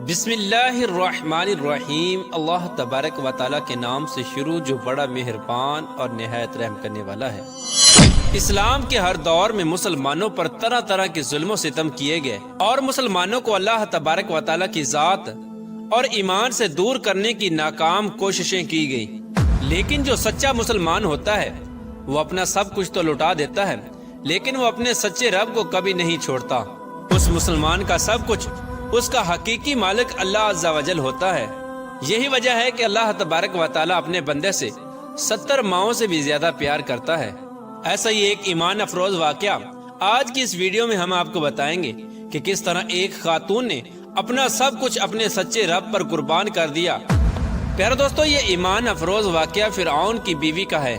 بسم اللہ الرحمن الرحیم۔ اللہ تبارک و تعالیٰ کے نام سے شروع جو بڑا مہربان اور نہایت رحم کرنے والا ہے۔ اسلام کے ہر دور میں مسلمانوں پر طرح طرح کے ظلم و ستم کیے گئے اور مسلمانوں کو اللہ تبارک و تعالیٰ کی ذات اور ایمان سے دور کرنے کی ناکام کوششیں کی گئی، لیکن جو سچا مسلمان ہوتا ہے وہ اپنا سب کچھ تو لٹا دیتا ہے، لیکن وہ اپنے سچے رب کو کبھی نہیں چھوڑتا۔ اس مسلمان کا سب کچھ اس کا حقیقی مالک اللہ عز و جل ہوتا ہے۔ یہی وجہ ہے کہ اللہ تبارک و تعالیٰ اپنے بندے سے 70 ماؤں سے بھی زیادہ پیار کرتا ہے۔ ایسا ہی ایک ایمان افروز واقعہ آج کی اس ویڈیو میں ہم آپ کو بتائیں گے کہ کس طرح ایک خاتون نے اپنا سب کچھ اپنے سچے رب پر قربان کر دیا۔ پیارے دوستو، یہ ایمان افروز واقعہ فرعون کی بیوی کا ہے۔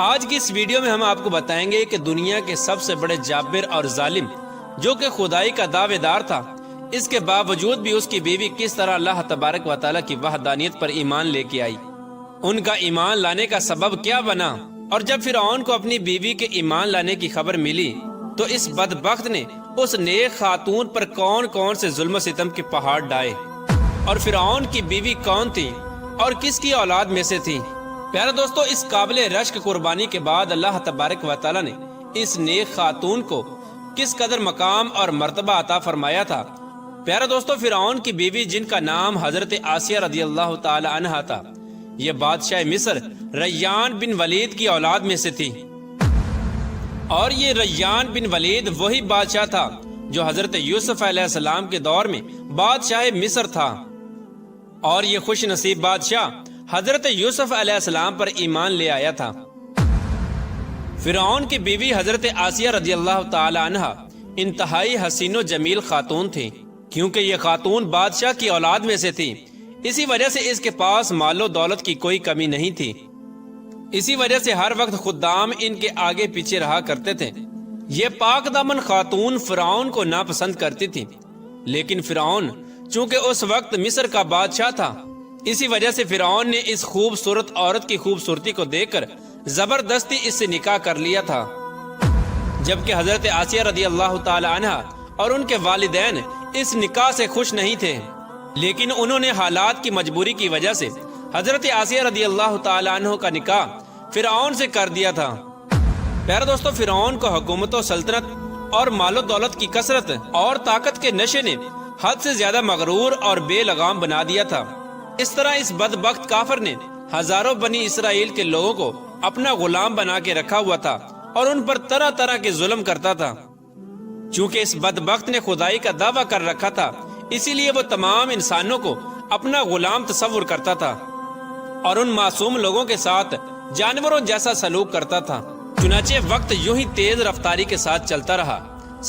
آج کی اس ویڈیو میں ہم آپ کو بتائیں گے کہ دنیا کے سب سے بڑے جابر اور ظالم جو کہ خدائی کا دعوے دار تھا، اس کے باوجود بھی اس کی بیوی کس طرح اللہ تبارک و تعالیٰ کی وحدانیت پر ایمان لے کے آئی۔ ان کا ایمان لانے کا سبب کیا بنا، اور جب فرعون کو اپنی بیوی کے ایمان لانے کی خبر ملی تو اس بدبخت نے اس نیک خاتون پر کون کون سے ظلم و ستم کے پہاڑ ڈائے، اور فرعون کی بیوی کون تھی اور کس کی اولاد میں سے تھی۔ پیارے دوستو، اس قابل رشک قربانی کے بعد اللہ تبارک و تعالیٰ نے اس نیک خاتون کو کس قدر مقام اور مرتبہ عطا فرمایا تھا۔ پیارے دوستو، فرعون کی بیوی جن کا نام حضرت آسیہ رضی اللہ تعالی عنہا تھا، یہ بادشاہ مصر ریان بن ولید کی اولاد میں سے تھی، اور یہ ریان بن ولید وہی بادشاہ تھا جو حضرت یوسف علیہ السلام کے دور میں بادشاہ مصر تھا، اور یہ خوش نصیب بادشاہ حضرت یوسف علیہ السلام پر ایمان لے آیا تھا۔ فرعون کی بیوی حضرت آسیہ رضی اللہ تعالی عنہا انتہائی حسین و جمیل خاتون تھی، کیونکہ یہ خاتون بادشاہ کی اولاد میں سے تھی، اسی وجہ سے اس کے پاس مال و دولت کی کوئی کمی نہیں تھی۔ اسی وجہ سے ہر وقت خدام ان کے آگے پیچھے رہا کرتے تھے۔ یہ پاک دامن خاتون فرعون کو ناپسند کرتی تھی، لیکن فرعون چونکہ اس وقت مصر کا بادشاہ تھا، اسی وجہ سے فرعون نے اس خوبصورت عورت کی خوبصورتی کو دیکھ کر زبردستی اس سے نکاح کر لیا تھا۔ جبکہ حضرت آسیہ رضی اللہ تعالی عنہا اور ان کے والدین اس نکاح سے خوش نہیں تھے، لیکن انہوں نے حالات کی مجبوری کی وجہ سے حضرت آسیہ رضی اللہ تعالی عنہ کا نکاح فرعون سے کر دیا تھا۔ پیارے دوستو، فرعون کو حکومت و سلطنت اور مال و دولت کی کثرت اور طاقت کے نشے نے حد سے زیادہ مغرور اور بے لگام بنا دیا تھا۔ اس طرح اس بدبخت کافر نے ہزاروں بنی اسرائیل کے لوگوں کو اپنا غلام بنا کے رکھا ہوا تھا اور ان پر طرح طرح کے ظلم کرتا تھا۔ چونکہ اس بدبخت نے خدائی کا دعویٰ کر رکھا تھا، اسی لیے وہ تمام انسانوں کو اپنا غلام تصور کرتا تھا اور ان معصوم لوگوں کے ساتھ جانوروں جیسا سلوک کرتا تھا۔ چنانچہ وقت یوں ہی تیز رفتاری کے ساتھ چلتا رہا،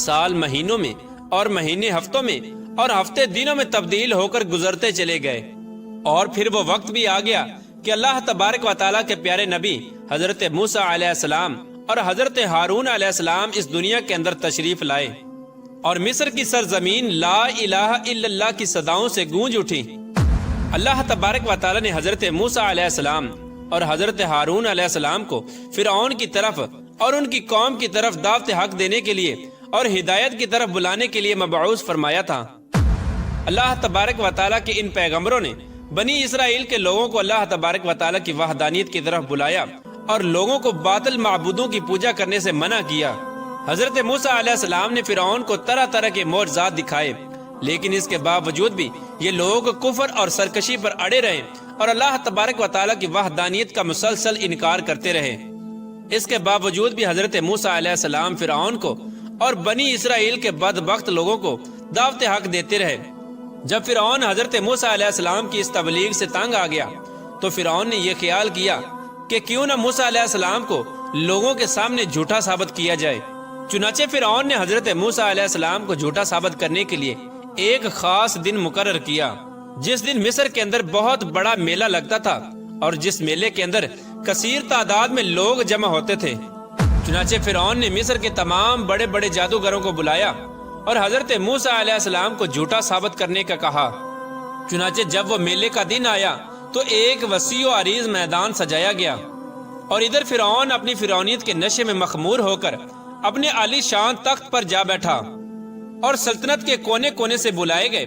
سال مہینوں میں اور مہینے ہفتوں میں اور ہفتے دنوں میں تبدیل ہو کر گزرتے چلے گئے، اور پھر وہ وقت بھی آ گیا کہ اللہ تبارک و تعالیٰ کے پیارے نبی حضرت موسیٰ علیہ السلام اور حضرت ہارون علیہ السلام اس دنیا کے اندر تشریف لائے، اور مصر کی سرزمین لا الہ الا اللہ کی صداؤں سے گونج اٹھی۔ اللہ تبارک و تعالیٰ نے حضرت موسیٰ علیہ السلام اور حضرت ہارون علیہ السلام کو فرعون کی طرف اور ان کی قوم کی طرف دعوت حق دینے کے لیے اور ہدایت کی طرف بلانے کے لیے مبعوث فرمایا تھا۔ اللہ تبارک و تعالیٰ کے ان پیغمبروں نے بنی اسرائیل کے لوگوں کو اللہ تبارک و تعالیٰ کی وحدانیت کی طرف بلایا اور لوگوں کو باطل معبودوں کی پوجا کرنے سے منع کیا۔ حضرت موسیٰ علیہ السلام نے فرعون کو طرح طرح کے معجزات دکھائے، لیکن اس کے باوجود بھی یہ لوگ کفر اور سرکشی پر اڑے رہے اور اللہ تبارک و تعالیٰ کی وحدانیت کا مسلسل انکار کرتے رہے۔ اس کے باوجود بھی حضرت موسیٰ علیہ السلام فرعون کو اور بنی اسرائیل کے بدبخت لوگوں کو دعوت حق دیتے رہے۔ جب فرعون حضرت موسیٰ علیہ السلام کی اس تبلیغ سے تنگ آ گیا تو فرعون نے یہ خیال کیا کہ کیوں نہ موسیٰ علیہ السلام کو لوگوں کے سامنے جھوٹا ثابت کیا جائے۔ چنانچہ فرعون نے حضرت موسیٰ علیہ السلام کو جھوٹا ثابت کرنے کے لیے ایک خاص دن مقرر کیا، جس دن مصر کے اندر بہت بڑا میلہ لگتا تھا اور جس میلے کے اندر کثیر تعداد میں لوگ جمع ہوتے تھے۔ چنانچہ فرعون نے مصر کے تمام بڑے بڑے جادوگروں کو بلایا اور حضرت موسیٰ علیہ السلام کو جھوٹا ثابت کرنے کا کہا۔ چنانچہ جب وہ میلے کا دن آیا تو ایک وسیع و عریض میدان سجایا گیا، اور ادھر فرعون اپنی فرعونیت کے نشے میں مخمور ہو کر اپنے عالی شان تخت پر جا بیٹھا، اور سلطنت کے کونے کونے سے بلائے گئے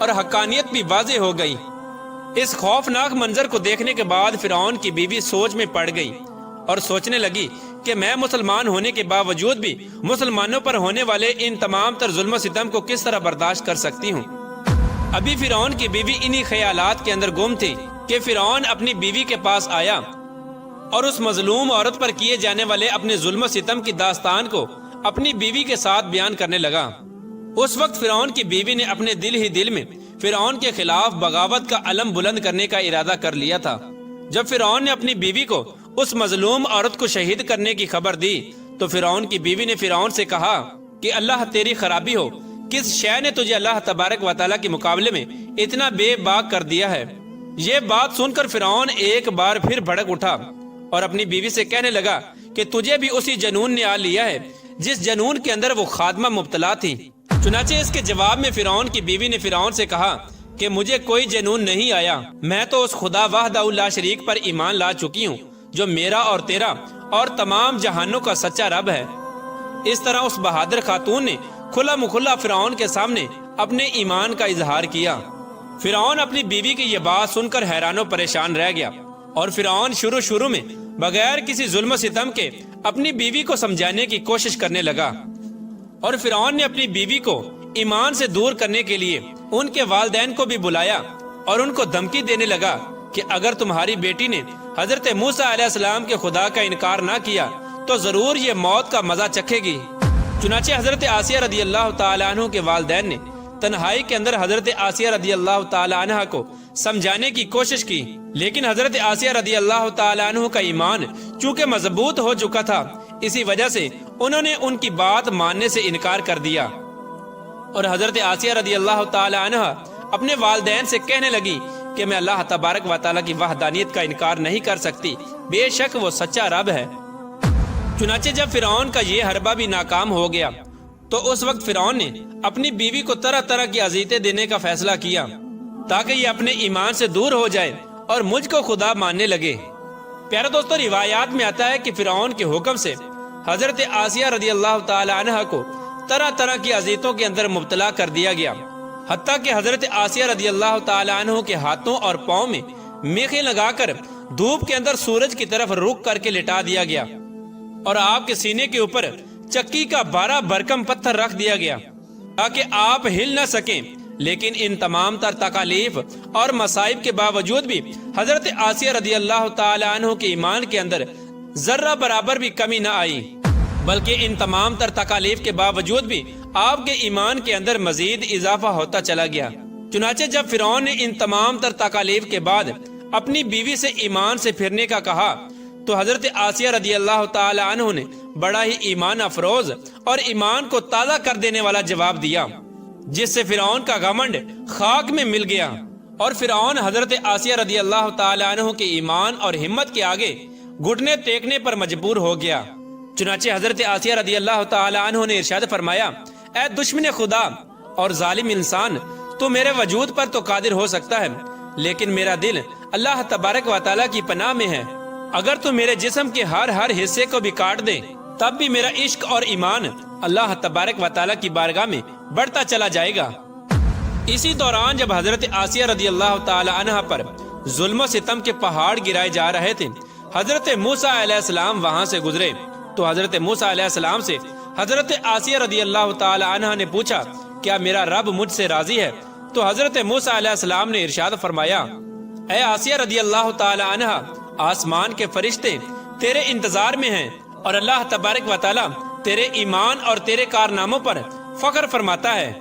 اور حقانیت بھی واضح ہو گئی۔ اس خوفناک منظر کو دیکھنے کے بعد فرعون کی بیوی سوچ میں پڑ گئی اور سوچنے لگی کہ میں مسلمان ہونے کے باوجود بھی مسلمانوں پر ہونے والے ان تمام تر ظلم و ستم کو کس طرح برداشت کر سکتی ہوں۔ ابھی فرعون کی بیوی انہی خیالات کے اندر گم تھی کہ فرعون اپنی بیوی کے پاس آیا اور اس مظلوم عورت پر کیے جانے والے اپنے ظلم و ستم کی داستان کو اپنی بیوی کے ساتھ بیان کرنے لگا۔ اس وقت فرعون کی بیوی نے اپنے دل ہی دل میں فرعون کے خلاف بغاوت کا علم بلند کرنے کا ارادہ کر لیا تھا۔ جب فرعون نے اپنی بیوی کو اس مظلوم عورت کو شہید کرنے کی خبر دی تو فرعون کی بیوی نے فرعون سے کہا کہ اللہ تیری خرابی ہو، کس شے نے تجھے اللہ تبارک و تعالیٰ کے مقابلے میں اتنا بے باک کر دیا ہے؟ یہ بات سن کر فرعون ایک بار پھر بھڑک اٹھا اور اپنی بیوی سے کہنے لگا کہ تجھے بھی اسی جنون نے آ لیا ہے جس جنون کے اندر وہ خادمہ مبتلا تھی۔ چنانچہ اس کے جواب میں فرعون کی بیوی نے فرعون سے کہا کہ مجھے کوئی جنون نہیں آیا، میں تو اس خدا وحدہ لا شریک پر ایمان لا چکی ہوں جو میرا اور تیرا اور تمام جہانوں کا سچا رب ہے۔ اس طرح اس بہادر خاتون نے کھلا مکھلا فرعون کے سامنے اپنے ایمان کا اظہار کیا۔ فرعون اپنی بیوی کی یہ بات سن کر حیران و پریشان رہ گیا اور فرعون شروع میں بغیر کسی ظلم و ستم کے اپنی بیوی کو سمجھانے کی کوشش کرنے لگا، اور فرعون نے اپنی بیوی کو ایمان سے دور کرنے کے لیے ان کے والدین کو بھی بلایا اور ان کو دھمکی دینے لگا کہ اگر تمہاری بیٹی نے حضرت موسیٰ علیہ السلام کے خدا کا انکار نہ کیا تو ضرور یہ موت کا مزہ چکھے گی۔ چنانچہ حضرت آسیہ رضی اللہ تعالیٰ عنہ کے والدین نے تنہائی کے اندر حضرت آسیہ رضی اللہ تعالیٰ عنہ کو سمجھانے کی کوشش کی، لیکن حضرت آسیہ رضی اللہ تعالیٰ عنہ کا ایمان چونکہ مضبوط ہو چکا تھا، اسی وجہ سے انہوں نے ان کی بات ماننے سے انکار کر دیا، اور حضرت آسیہ رضی اللہ تعالیٰ عنہ اپنے والدین سے کہنے لگی کہ میں اللہ تبارک و تعالیٰ کی وحدانیت کا انکار نہیں کر سکتی، بے شک وہ سچا رب ہے۔ چنانچہ جب فرعون کا یہ حربہ بھی ناکام ہو گیا تو اس وقت فرعون نے اپنی بیوی کو طرح طرح کی اذیتیں دینے کا فیصلہ کیا تاکہ یہ اپنے ایمان سے دور ہو جائے اور مجھ کو خدا ماننے لگے۔ پیارے دوستو، روایات میں آتا ہے کہ فرعون کے حکم سے حضرت آسیہ رضی اللہ تعالی عنہ کو طرح طرح کی اذیتوں کے اندر مبتلا کر دیا گیا، حتیٰ کہ حضرت آسیہ رضی اللہ تعالی عنہ کے ہاتھوں اور پاؤں میں میخیں لگا کر دھوپ کے اندر سورج کی طرف رخ کر کے لٹا دیا گیا، اور آپ کے سینے کے اوپر چکی کا 12 بھرکم پتھر رکھ دیا گیا تاکہ آپ ہل نہ سکیں۔ لیکن ان تمام تر تکالیف اور مصائب کے باوجود بھی حضرت آسیہ رضی اللہ تعالی عنہ کے ایمان کے اندر ذرہ برابر بھی کمی نہ آئی، بلکہ ان تمام تر تکالیف کے باوجود بھی آپ کے ایمان کے اندر مزید اضافہ ہوتا چلا گیا۔ چنانچہ جب فرعون نے ان تمام تر تکالیف کے بعد اپنی بیوی سے ایمان سے پھرنے کا کہا تو حضرت آسیہ رضی اللہ تعالی عنہ نے بڑا ہی ایمان افروز اور ایمان کو تازہ کر دینے والا جواب دیا، جس سے فرعون کا گھمنڈ خاک میں مل گیا، اور فرعون حضرت آسیہ رضی اللہ تعالی عنہ کے ایمان اور ہمت کے آگے گھٹنے ٹیکنے پر مجبور ہو گیا۔ چنانچہ حضرت آسیہ رضی اللہ تعالی عنہ نے ارشاد فرمایا، اے دشمن خدا اور ظالم انسان، تو میرے وجود پر تو قادر ہو سکتا ہے، لیکن میرا دل اللہ تبارک و تعالیٰ کی پناہ میں ہے۔ اگر تو میرے جسم کے ہر حصے کو بھی کاٹ دے تب بھی میرا عشق اور ایمان اللہ تبارک و تعالیٰ کی بارگاہ میں بڑھتا چلا جائے گا۔ اسی دوران جب حضرت آسیہ رضی اللہ تعالی عنہ پر ظلم و ستم کے پہاڑ گرائے جا رہے تھے، حضرت موسیٰ علیہ السلام وہاں سے گزرے تو حضرت موسیٰ علیہ السلام سے حضرت آسیہ رضی اللہ تعالی عنہ نے پوچھا، کیا میرا رب مجھ سے راضی ہے؟ تو حضرت موسیٰ علیہ السلام نے ارشاد فرمایا، اے آسیہ رضی اللہ تعالی عنہ، آسمان کے فرشتے تیرے انتظار میں ہیں اور اللہ تبارک و تعالیٰ تیرے ایمان اور تیرے کارناموں پر فخر فرماتا ہے۔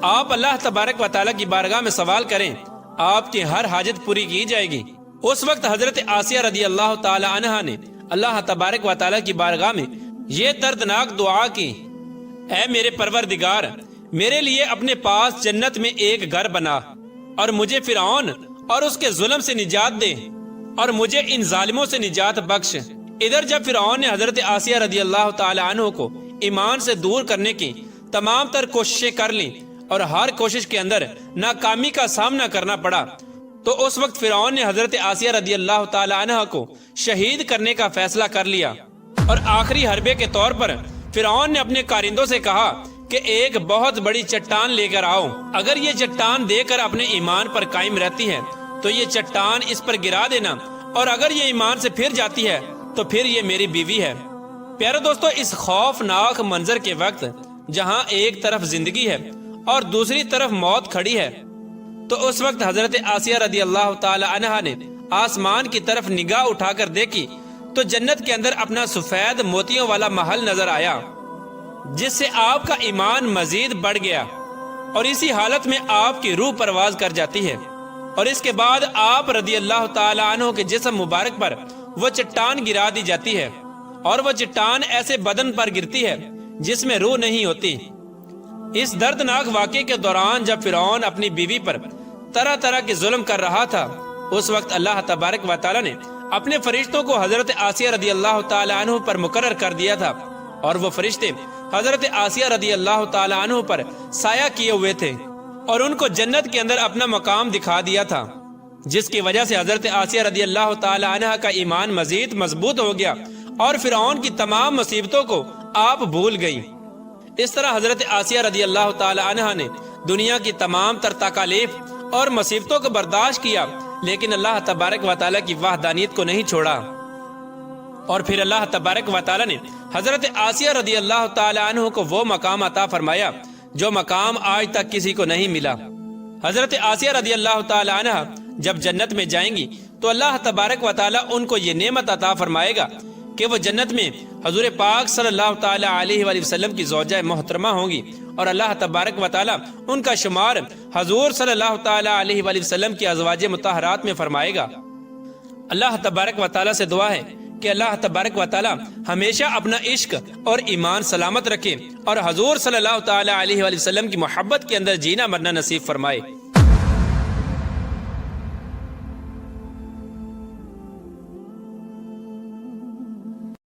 آپ اللہ تبارک و تعالیٰ کی بارگاہ میں سوال کریں، آپ کی ہر حاجت پوری کی جائے گی۔ اس وقت حضرت آسیہ رضی اللہ تعالی عنہ نے اللہ تبارک و تعالیٰ کی بارگاہ میں یہ دردناک دعا کی، اے میرے پروردگار، میرے لیے اپنے پاس جنت میں ایک گھر بنا اور مجھے فرعون اور اس کے ظلم سے نجات دے اور مجھے ان ظالموں سے نجات بخش۔ ادھر جب فرعون نے حضرت آسیہ رضی اللہ تعالی عنہ کو ایمان سے دور کرنے کی تمام تر کوششیں کر لیں اور ہر کوشش کے اندر ناکامی کا سامنا کرنا پڑا، تو اس وقت فرعون نے حضرت آسیہ رضی اللہ تعالی عنہ کو شہید کرنے کا فیصلہ کر لیا، اور آخری حربے کے طور پر فرعون نے اپنے کارندوں سے کہا کہ ایک بہت بڑی چٹان لے کر آؤ، اگر یہ چٹان دے کر اپنے ایمان پر قائم رہتی ہے تو یہ چٹان اس پر گرا دینا، اور اگر یہ ایمان سے پھر جاتی ہے تو پھر یہ میری بیوی ہے۔ پیارے دوستو، اس خوفناک منظر کے وقت جہاں ایک طرف زندگی ہے اور دوسری طرف موت کھڑی ہے، تو اس وقت حضرت آسیہ رضی اللہ تعالی عنہا نے آسمان کی طرف نگاہ اٹھا کر دیکھی تو جنت کے اندر اپنا سفید موتیوں والا محل نظر آیا، جس سے آپ کا ایمان مزید بڑھ گیا، اور اسی حالت میں آپ کی روح پرواز کر جاتی ہے، اور اس کے بعد آپ رضی اللہ تعالی عنہ کے جسم مبارک پر وہ چٹان گرا دی جاتی ہے، اور وہ چٹان ایسے بدن پر گرتی ہے جس میں روح نہیں ہوتی۔ اس دردناک واقعے کے دوران جب فرعون اپنی بیوی پر طرح طرح کے ظلم کر رہا تھا، اس وقت اللہ تبارک و تعالی نے اپنے فرشتوں کو حضرت آسیہ رضی اللہ تعالی عنہ پر مقرر کر دیا تھا، اور وہ فرشتے حضرت آسیہ رضی اللہ تعالی عنہ پر سایہ کیے ہوئے تھے، اور ان کو جنت کے اندر اپنا مقام دکھا دیا تھا، جس کی وجہ سے حضرت آسیہ رضی اللہ تعالی عنہ کا ایمان مزید مضبوط ہو گیا، اور فرعون کی تمام مصیبتوں کو آپ بھول گئی۔ اس طرح حضرت آسیہ رضی اللہ تعالی عنہ نے دنیا کی تمام تر تکالیف اور مصیبتوں کو برداشت کیا، لیکن اللہ تبارک و تعالی کی وحدانیت کو نہیں چھوڑا، اور پھر اللہ تبارک و تعالی نے حضرت آسیہ رضی اللہ تعالی عنہ کو وہ مقام عطا فرمایا جو مقام آج تک کسی کو نہیں ملا۔ حضرت آسیہ رضی اللہ تعالی عنہ جب جنت میں جائیں گی تو اللہ تبارک و تعالی ان کو یہ نعمت عطا فرمائے گا کہ وہ جنت میں حضور پاک صلی اللہ تعالی علیہ وآلہ وسلم کی زوجہ محترمہ ہوں گی، اور اللہ تبارک و تعالی ان کا شمار حضور صلی اللہ تعالی علیہ وآلہ وسلم کی ازواج مطہرات میں فرمائے گا۔ اللہ تبارک و تعالی سے دعا ہے کہ اللہ تبارک و تعالی ہمیشہ اپنا عشق اور ایمان سلامت رکھے، اور حضور صلی اللہ تعالی علیہ وآلہ وسلم کی محبت کے اندر جینا مرنا نصیب فرمائے۔